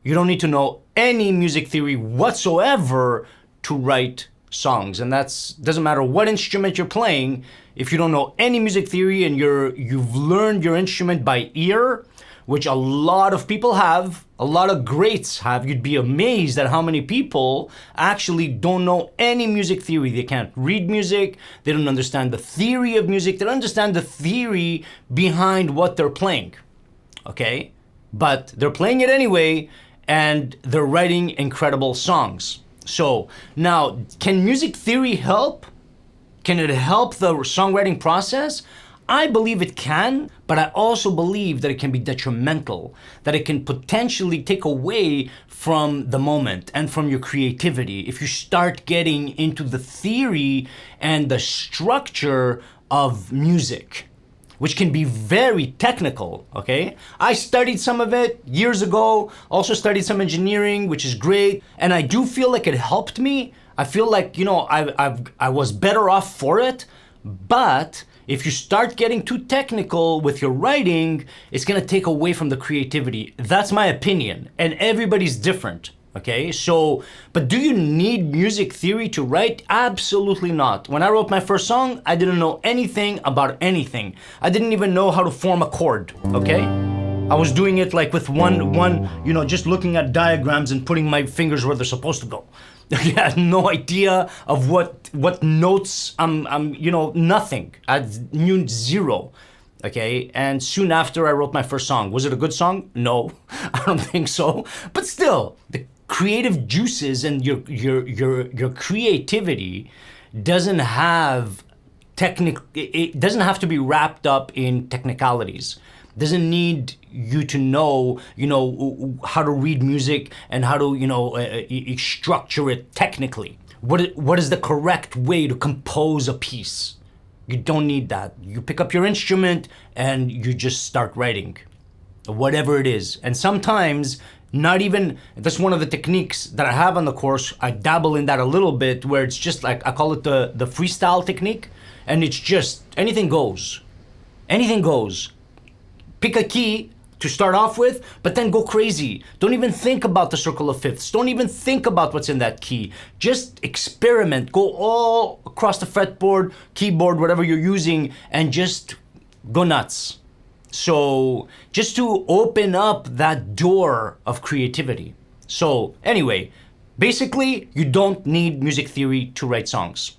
You don't need to know any music theory whatsoever to write songs. And doesn't matter what instrument you're playing. If you don't know any music theory and you've learned your instrument by ear, which a lot of people have, a lot of greats have, you'd be amazed at how many people actually don't know any music theory. They can't read music, they don't understand the theory of music, they don't understand the theory behind what they're playing, okay? But they're playing it anyway, and they're writing incredible songs. So now, can music theory help? Can it help the songwriting process? I believe it can, but I also believe that it can be detrimental, that it can potentially take away from the moment and from your creativity if you start getting into the theory and the structure of music, which can be very technical, okay? I studied some of it years ago, also studied some engineering, which is great, and I do feel like it helped me. I feel like, I was better off for it, but if you start getting too technical with your writing, it's gonna take away from the creativity. That's my opinion, and everybody's different, okay? So, but do you need music theory to write? Absolutely not. When I wrote my first song, I didn't know anything about anything. I didn't even know how to form a chord, okay? I was doing it like with one, just looking at diagrams and putting my fingers where they're supposed to go. I had no idea of what notes, nothing. I knew zero, okay? And soon after I wrote my first song. Was it a good song? No, I don't think so. But still, the creative juices and your creativity doesn't have it doesn't have to be wrapped up in technicalities. Doesn't need you to know, how to read music and how to, structure it technically. What is the correct way to compose a piece? You don't need that. You pick up your instrument and you just start writing, whatever it is. And sometimes that's one of the techniques that I have on the course. I dabble in that a little bit, where it's just like, I call it the freestyle technique. And it's just, anything goes. Anything goes. Pick a key to start off with, but then go crazy. Don't even think about the circle of fifths. Don't even think about what's in that key. Just experiment. Go all across the fretboard, keyboard, whatever you're using, and just go nuts. So just to open up that door of creativity. So anyway, basically, you don't need music theory to write songs.